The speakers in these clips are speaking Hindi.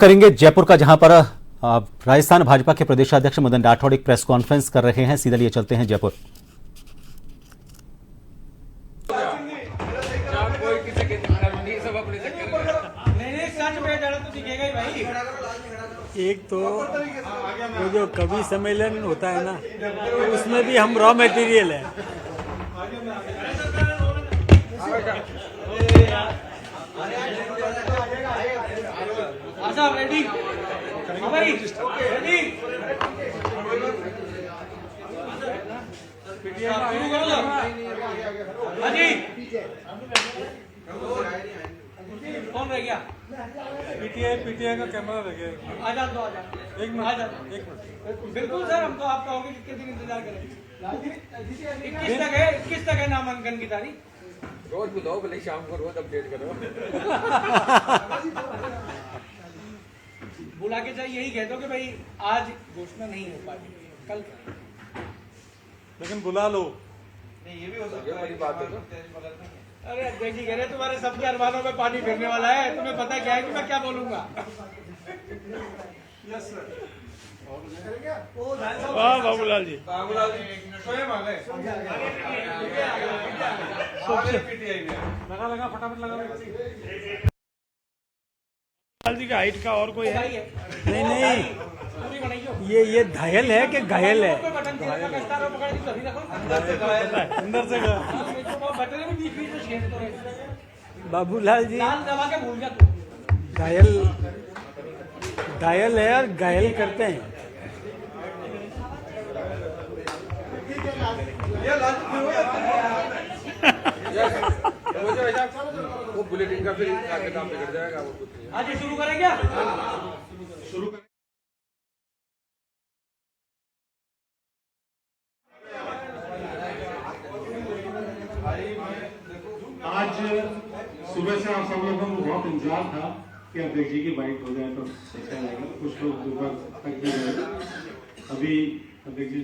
करेंगे जयपुर का, जहां पर राजस्थान भाजपा के प्रदेशाध्यक्ष मदन राठौड़ एक प्रेस कॉन्फ्रेंस कर रहे हैं। सीधा लिए चलते हैं जयपुर। एक तो वो जो कवि सम्मेलन होता है ना, उसमें भी हम रॉ मटेरियल है। रेडी कौन रह गया? पीटीआई का कैमरा रह गया। आजाद दो, आजाद एक मिनट। बिल्कुल सर, हम तो आप कहोगे कितने दिन इंतजार करें। 21 तक है नामांकन की तारीख। रोज बुलाओ, भले शाम को रोज अपडेट करो। बुला के चाहिए यही कह दो कि भाई आज घोषणा नहीं हो पाई, कल लेकिन बुला लो। नहीं, ये भी हो सकता है। बड़ी बात है। अरे अध्यक्ष जी कह रहे तुम्हारे सबके अरमानों में पानी फिरने वाला है, तुम्हें पता क्या है कि मैं क्या बोलूंगा। वाह बाबूलाल जी, स्वयं आ गए। लगा फटाफट लगा। बाबूलाल जी का हाइट का और कोई है? नहीं नहीं, पूरी बनाइयो। ये घायल है कि घायल है? बटन पकड़ दी तभी रखो। अंदर से बटन में बीच में छेद तो है। बाबूलाल जी लाल दबा के भूल जा तू। घायल है और घायल करते हैं। वो बुलेटिन का फिर आगे काम बिगड़ जाएगा। वो कुछ नहीं। आज ये शुरू करें क्या? शुरू करें। आज सुबह से आप सब लोगों को बहुत इंतजार था कि अध्यक्ष जी की बाइट हो जाए तो अच्छा लगेगा। कुछ लोग दोपहर तक भी गए। अभी अध्यक्ष जी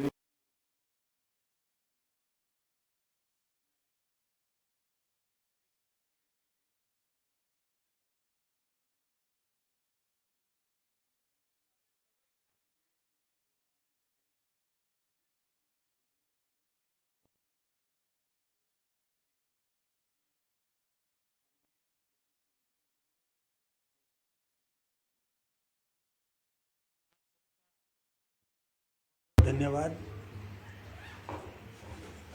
धन्यवाद।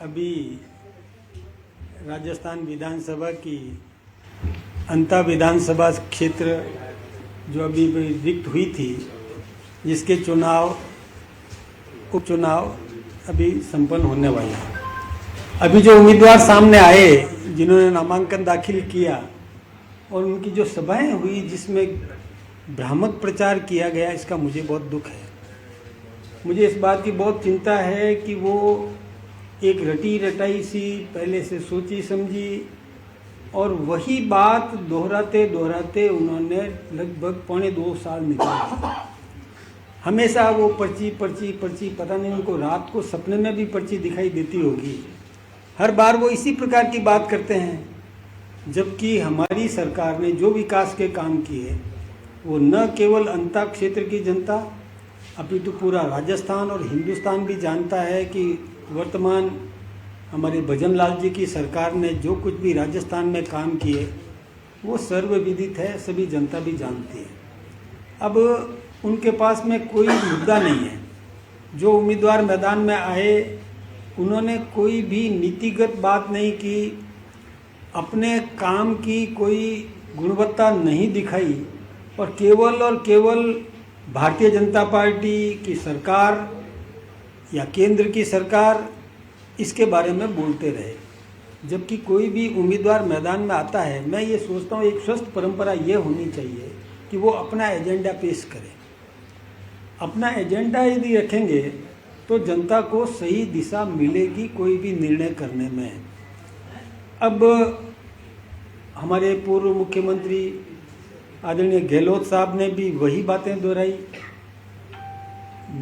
अभी राजस्थान विधानसभा की अंता विधानसभा क्षेत्र जो अभी रिक्त हुई थी, जिसके उपचुनाव अभी संपन्न होने वाले हैं। अभी जो उम्मीदवार सामने आए, जिन्होंने नामांकन दाखिल किया, और उनकी जो सभाएं हुई जिसमें भ्रामक प्रचार किया गया, इसका मुझे बहुत दुख है। मुझे इस बात की बहुत चिंता है कि वो एक रटी रटाई सी पहले से सोची समझी और वही बात दोहराते दोहराते उन्होंने लगभग 1.25 साल निकाले। हमेशा वो पर्ची, पता नहीं उनको रात को सपने में भी पर्ची दिखाई देती होगी। हर बार वो इसी प्रकार की बात करते हैं, जबकि हमारी सरकार ने जो विकास के काम किए वो न केवल अंता क्षेत्र की जनता, अपितु पूरा राजस्थान और हिंदुस्तान भी जानता है कि वर्तमान हमारे भजन लाल जी की सरकार ने जो कुछ भी राजस्थान में काम किए वो सर्वविदित है, सभी जनता भी जानती है। अब उनके पास में कोई मुद्दा नहीं है। जो उम्मीदवार मैदान में आए, उन्होंने कोई भी नीतिगत बात नहीं की, अपने काम की कोई गुणवत्ता नहीं दिखाई और केवल भारतीय जनता पार्टी की सरकार या केंद्र की सरकार इसके बारे में बोलते रहे। जबकि कोई भी उम्मीदवार मैदान में आता है, मैं ये सोचता हूँ एक स्वस्थ परंपरा ये होनी चाहिए कि वो अपना एजेंडा पेश करे। अपना एजेंडा यदि रखेंगे तो जनता को सही दिशा मिलेगी कोई भी निर्णय करने में। अब हमारे पूर्व मुख्यमंत्री आदरणीय गहलोत साहब ने भी वही बातें दोहराई,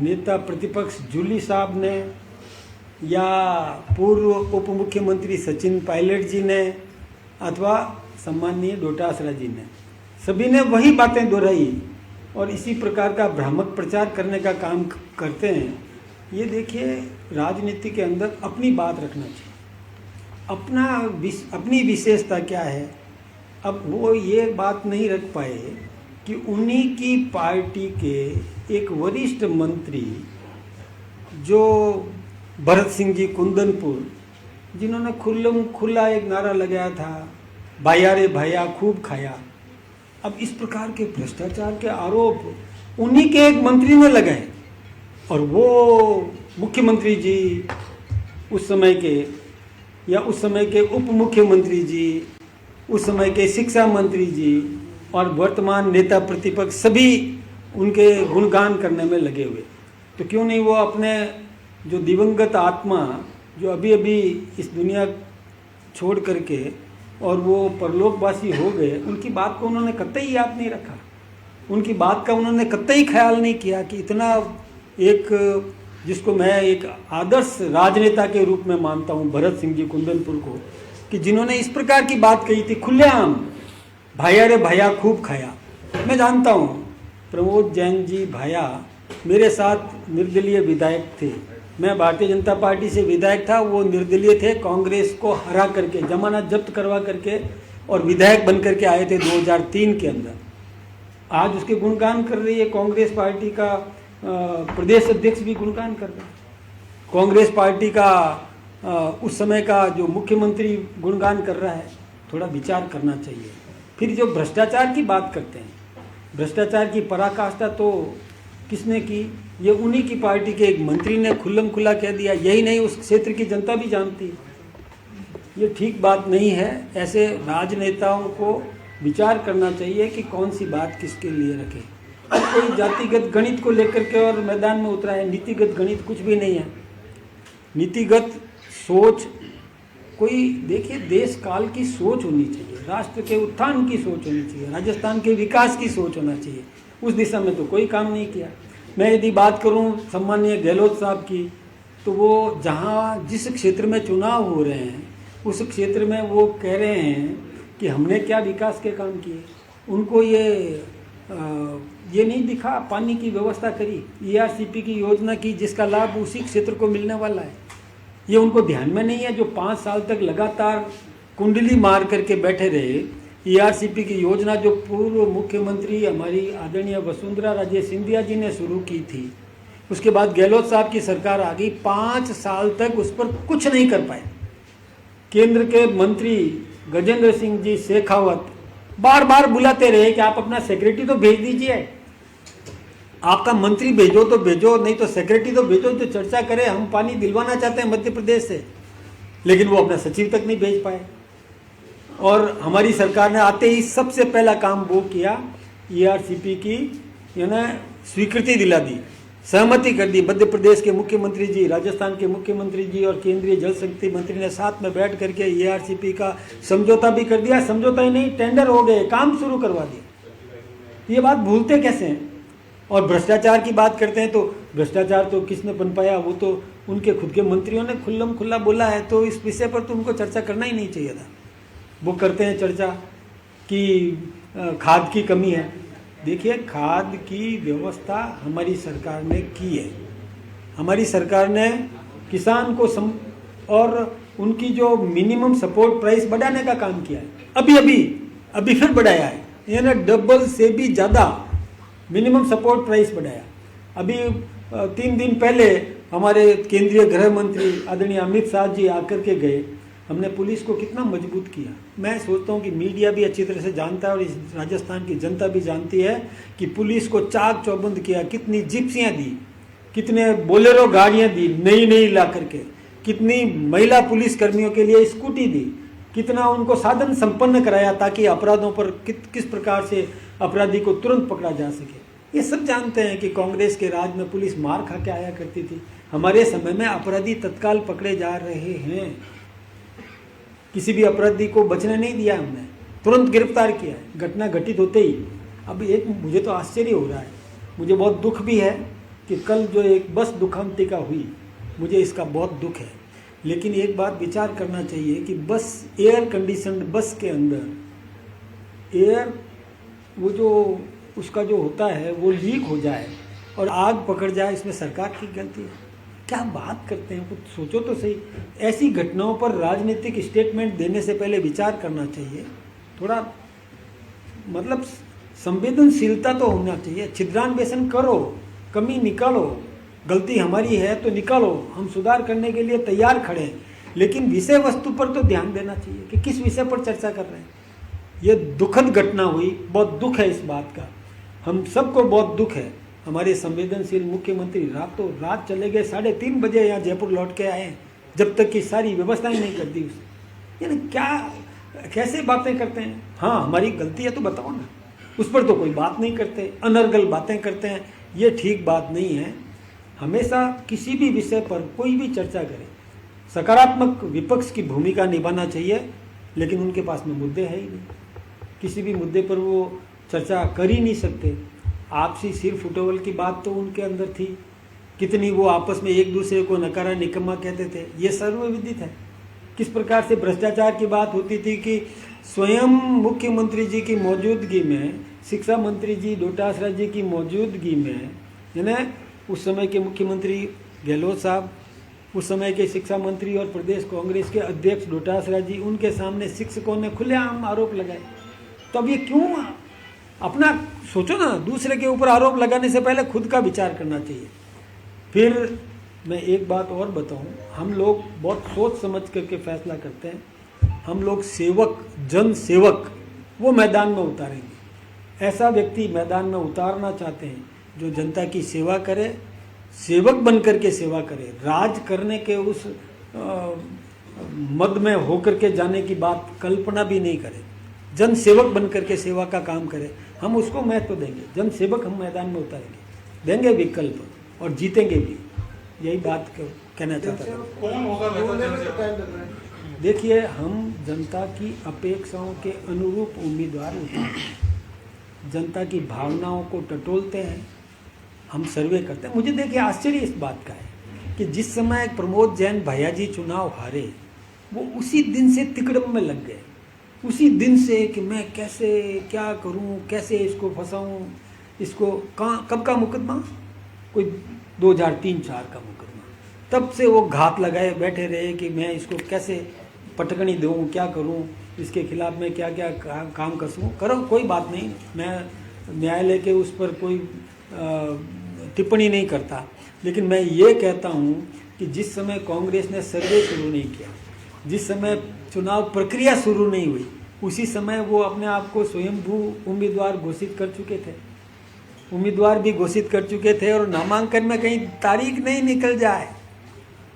नेता प्रतिपक्ष जूली साहब ने या पूर्व उप मुख्यमंत्री सचिन पायलट जी ने अथवा सम्माननीय डोटासरा जी ने, सभी ने वही बातें दोहराई और इसी प्रकार का भ्रामक प्रचार करने का काम करते हैं। ये देखिए, राजनीति के अंदर अपनी बात रखना चाहिए, अपनी विशेषता क्या है। अब वो ये बात नहीं रख पाए कि उन्हीं की पार्टी के एक वरिष्ठ मंत्री जो भरत सिंह जी कुंदनपुर, जिन्होंने खुला एक नारा लगाया था, भाया रे भाया खूब खाया। अब इस प्रकार के भ्रष्टाचार के आरोप उन्हीं के एक मंत्री ने लगाए, और वो मुख्यमंत्री जी उस समय के, या उस समय के उप मुख्यमंत्री जी, उस समय के शिक्षा मंत्री जी और वर्तमान नेता प्रतिपक्ष सभी उनके गुणगान करने में लगे हुए। तो क्यों नहीं वो अपने जो दिवंगत आत्मा जो अभी अभी इस दुनिया छोड़ करके और वो परलोकवासी हो गए, उनकी बात को उन्होंने कतई याद नहीं रखा, उनकी बात का उन्होंने कतई ख्याल नहीं किया कि इतना एक, जिसको मैं एक आदर्श राजनेता के रूप में मानता हूँ, भरत सिंह जी कुंदनपुर को, कि जिन्होंने इस प्रकार की बात कही थी खुलेआम, भाया रे भाया खूब खाया। मैं जानता हूँ प्रमोद जैन जी भाया मेरे साथ निर्दलीय विधायक थे, मैं भारतीय जनता पार्टी से विधायक था, वो निर्दलीय थे, कांग्रेस को हरा करके, जमानत जब्त करवा करके और विधायक बन करके आए थे 2003 के अंदर। आज उसके गुणगान कर रही है कांग्रेस पार्टी का प्रदेश अध्यक्ष भी गुणगान कर रहे हैं, कांग्रेस पार्टी का उस समय का जो मुख्यमंत्री गुणगान कर रहा है। थोड़ा विचार करना चाहिए। फिर जो भ्रष्टाचार की बात करते हैं, भ्रष्टाचार की पराकाष्ठा तो किसने की? ये उन्हीं की पार्टी के एक मंत्री ने खुल्लम खुला कह दिया। यही नहीं, उस क्षेत्र की जनता भी जानती है। ये ठीक बात नहीं है। ऐसे राजनेताओं को विचार करना चाहिए कि कौन सी बात किसके लिए रखें। अब कोई जातिगत गणित को लेकर के और मैदान में उतरा है, नीतिगत गणित कुछ भी नहीं है। नीतिगत सोच कोई, देखिए, देश काल की सोच होनी चाहिए, राष्ट्र के उत्थान की सोच होनी चाहिए, राजस्थान के विकास की सोच होना चाहिए। उस दिशा में तो कोई काम नहीं किया। मैं यदि बात करूं सम्मानीय गहलोत साहब की, तो वो जहां जिस क्षेत्र में चुनाव हो रहे हैं उस क्षेत्र में वो कह रहे हैं कि हमने क्या विकास के काम किए। उनको ये नहीं दिखा, पानी की व्यवस्था करी, ERCP की योजना की, जिसका लाभ उसी क्षेत्र को मिलने वाला है। ये उनको ध्यान में नहीं है। जो 5 साल तक लगातार कुंडली मार करके बैठे रहे, ERCP की योजना जो पूर्व मुख्यमंत्री हमारी आदरणीय वसुंधरा राजे सिंधिया जी ने शुरू की थी, उसके बाद गहलोत साहब की सरकार आ गई, 5 साल तक उस पर कुछ नहीं कर पाए। केंद्र के मंत्री गजेंद्र सिंह जी शेखावत बार बार बुलाते रहे कि आप अपना सेक्रेटरी तो भेज दीजिए, आपका मंत्री भेजो तो भेजो, नहीं तो सेक्रेटरी तो भेजो जो चर्चा करे, हम पानी दिलवाना चाहते हैं मध्य प्रदेश से। लेकिन वो अपना सचिव तक नहीं भेज पाए। और हमारी सरकार ने आते ही सबसे पहला काम वो किया, ERCP की स्वीकृति दिला दी, सहमति कर दी। मध्य प्रदेश के मुख्यमंत्री जी, राजस्थान के मुख्यमंत्री जी और केंद्रीय जल शक्ति मंत्री ने साथ में बैठ करके ERCP का समझौता भी कर दिया। समझौता ही नहीं, टेंडर हो गए, काम शुरू करवा दिया। ये बात भूलते कैसे हैं? और भ्रष्टाचार की बात करते हैं तो भ्रष्टाचार तो किसने पनपाया? वो तो उनके खुद के मंत्रियों ने खुल्लम खुल्ला बोला है। तो इस विषय पर तो उनको चर्चा करना ही नहीं चाहिए था। वो करते हैं चर्चा कि खाद की कमी है। देखिए, खाद की व्यवस्था हमारी सरकार ने की है। हमारी सरकार ने किसान को और उनकी जो मिनिमम सपोर्ट प्राइस बढ़ाने का काम किया है। अभी फिर बढ़ाया है, यानी डबल से भी ज़्यादा मिनिमम सपोर्ट प्राइस बढ़ाया। अभी 3 दिन पहले हमारे केंद्रीय गृह मंत्री आदरणीय अमित शाह जी आकर के गए। हमने पुलिस को कितना मजबूत किया। मैं सोचता हूँ कि मीडिया भी अच्छी तरह से जानता है और इस राजस्थान की जनता भी जानती है कि पुलिस को चाक चौबंद किया, कितनी जिप्सियाँ दी, कितने बोलेरो गाड़ियाँ दी नई ला करके, कितनी महिला पुलिस कर्मियों के लिए स्कूटी दी, कितना उनको साधन संपन्न कराया ताकि अपराधों पर किस प्रकार से अपराधी को तुरंत पकड़ा जा सके। ये सब जानते हैं कि कांग्रेस के राज में पुलिस मार खा के आया करती थी। हमारे समय में अपराधी तत्काल पकड़े जा रहे हैं। किसी भी अपराधी को बचने नहीं दिया, हमने तुरंत गिरफ्तार किया है घटना घटित होते ही। अब एक मुझे तो आश्चर्य हो रहा है, मुझे बहुत दुख भी है कि कल जो एक बस दुखांतिका हुई, मुझे इसका बहुत दुख है। लेकिन एक बात विचार करना चाहिए कि बस, एयर कंडीशनड बस के अंदर एयर, वो जो उसका जो होता है वो लीक हो जाए और आग पकड़ जाए, इसमें सरकार की गलती है? क्या बात करते हैं, कुछ सोचो तो सही। ऐसी घटनाओं पर राजनीतिक स्टेटमेंट देने से पहले विचार करना चाहिए। थोड़ा मतलब संवेदनशीलता तो होना चाहिए। छिद्रान्वेषण करो, कमी निकालो, गलती हमारी है तो निकालो, हम सुधार करने के लिए तैयार खड़े हैं, लेकिन विषय वस्तु पर तो ध्यान देना चाहिए कि किस विषय पर चर्चा कर रहे हैं। ये दुखद घटना हुई, बहुत दुख है इस बात का, हम सबको बहुत दुख है। हमारे संवेदनशील मुख्यमंत्री रातों रात चले गए, 3:30 बजे यहाँ जयपुर लौट के आए, जब तक कि सारी व्यवस्थाएं नहीं कर दी उसने। यानी क्या कैसे बातें करते हैं। हाँ हमारी गलती है तो बताओ ना, उस पर तो कोई बात नहीं करते, अनर्गल बातें करते हैं, ये ठीक बात नहीं है। हमेशा किसी भी विषय पर कोई भी चर्चा करे, सकारात्मक विपक्ष की भूमिका निभाना चाहिए, लेकिन उनके पास में मुद्दे है ही नहीं, किसी भी मुद्दे पर वो चर्चा कर ही नहीं सकते। आपसी सिर फुटोवल की बात तो उनके अंदर थी, कितनी वो आपस में एक दूसरे को नकारा निकम्मा कहते थे, ये सर्वविदित है। किस प्रकार से भ्रष्टाचार की बात होती थी कि स्वयं मुख्यमंत्री जी की मौजूदगी में, शिक्षा मंत्री जी डोटासरा जी की मौजूदगी में, यानी उस समय के मुख्यमंत्री गहलोत साहब, उस समय के शिक्षा मंत्री और प्रदेश कांग्रेस के अध्यक्ष डोटासरा जी, उनके सामने शिक्षकों ने खुलेआम आरोप लगाए। तो अब ये क्यों, अपना सोचो ना, दूसरे के ऊपर आरोप लगाने से पहले खुद का विचार करना चाहिए। फिर मैं एक बात और बताऊं, हम लोग बहुत सोच समझ करके फैसला करते हैं। हम लोग सेवक, जन सेवक वो मैदान में उतारेंगे। ऐसा व्यक्ति मैदान में उतारना चाहते हैं जो जनता की सेवा करे, सेवक बन करके सेवा करे, राज करने के उस मद में होकर के जाने की बात कल्पना भी नहीं करे, जन सेवक बन करके सेवा का काम करे। हम उसको महत्व देंगे, जन सेवक हम मैदान में उतारेंगे, देंगे विकल्प और जीतेंगे भी। यही बात कहना चाहता था। कौन होगा? देखिए, हम जनता की अपेक्षाओं के अनुरूप उम्मीदवार होते हैं, जनता की भावनाओं को टटोलते हैं, हम सर्वे करते हैं। मुझे देखिए आश्चर्य इस बात का है कि जिस समय प्रमोद जैन भैया जी चुनाव हारे, वो उसी दिन से तिकड़म में लग गए, उसी दिन से कि मैं कैसे क्या करूं, कैसे इसको फंसाऊं, इसको कहाँ, कब का मुकदमा, कोई 2003-04 का मुकदमा, तब से वो घात लगाए बैठे रहे कि मैं इसको कैसे पटकनी दूं, क्या करूं, इसके खिलाफ मैं क्या क्या काम कर सकूं। करो, कोई बात नहीं, मैं न्यायालय के उस पर कोई टिप्पणी नहीं करता, लेकिन मैं ये कहता हूं कि जिस समय कांग्रेस ने सर्वे शुरू नहीं किया, जिस समय चुनाव प्रक्रिया शुरू नहीं हुई, उसी समय वो अपने आप को स्वयंभू उम्मीदवार घोषित कर चुके थे, उम्मीदवार भी घोषित कर चुके थे। और नामांकन में कहीं तारीख नहीं निकल जाए,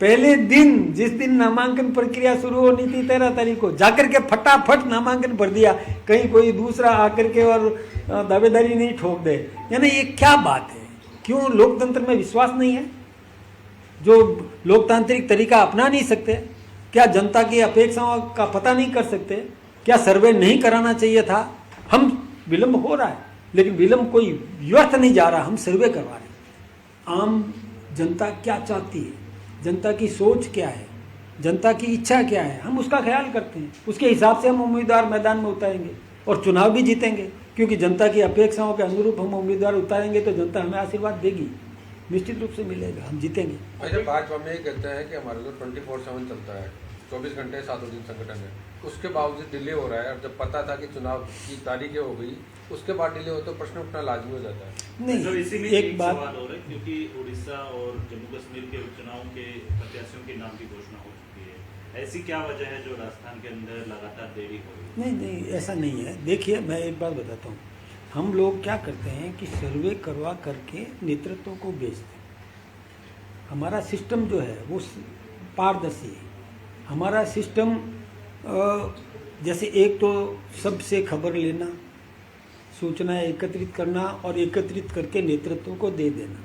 पहले दिन जिस दिन नामांकन प्रक्रिया शुरू होनी थी 13 तारीख को, जाकर के फटाफट नामांकन भर दिया, कहीं कोई दूसरा आकर के और दावेदारी नहीं ठोक दे। यानी ये क्या बात है? क्यों लोकतंत्र में विश्वास नहीं है? जो लोकतांत्रिक तरीका अपना नहीं सकते? क्या जनता की अपेक्षाओं का पता नहीं कर सकते? क्या सर्वे नहीं कराना चाहिए था? हम विलंब हो रहा है, लेकिन विलंब कोई व्यर्थ नहीं जा रहा, हम सर्वे करवा रहे हैं। आम जनता क्या चाहती है, जनता की सोच क्या है, जनता की इच्छा क्या है, हम उसका ख्याल करते हैं। उसके हिसाब से हम उम्मीदवार मैदान में उतारेंगे और चुनाव भी जीतेंगे, क्योंकि जनता की अपेक्षाओं के अनुरूप हम उम्मीदवार उतारेंगे तो जनता हमें आशीर्वाद देगी, निश्चित रूप से मिलेगा, हम जीतेंगे। अच्छा, भाजपा में ये कहते हैं कि हमारा जो 24/7 चलता है, 24 घंटे 7 दिन संगठन है, उसके बावजूद डिले हो रहा है। और जब पता था कि चुनाव की तारीखें हो गई, उसके बाद डिले हो तो प्रश्न उठना लाजमी हो जाता है। नहीं, इसी में एक बात सवाल हो रहा है, क्योंकि उड़ीसा और जम्मू कश्मीर के उपचुनाव के प्रत्याशियों के नाम की घोषणा हो चुकी है, ऐसी क्या वजह है जो राजस्थान के अंदर लगातार देरी हो रही है? नहीं, ऐसा नहीं है। देखिए, मैं एक बात बताता हूँ, हम लोग क्या करते हैं कि सर्वे करवा करके नेतृत्व को बेचते हैं। हमारा सिस्टम जो है वो पारदर्शी है। हमारा सिस्टम जैसे एक तो सबसे खबर लेना, सूचना एकत्रित करना और एकत्रित करके नेतृत्व को दे देना।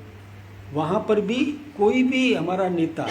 वहाँ पर भी कोई भी हमारा नेता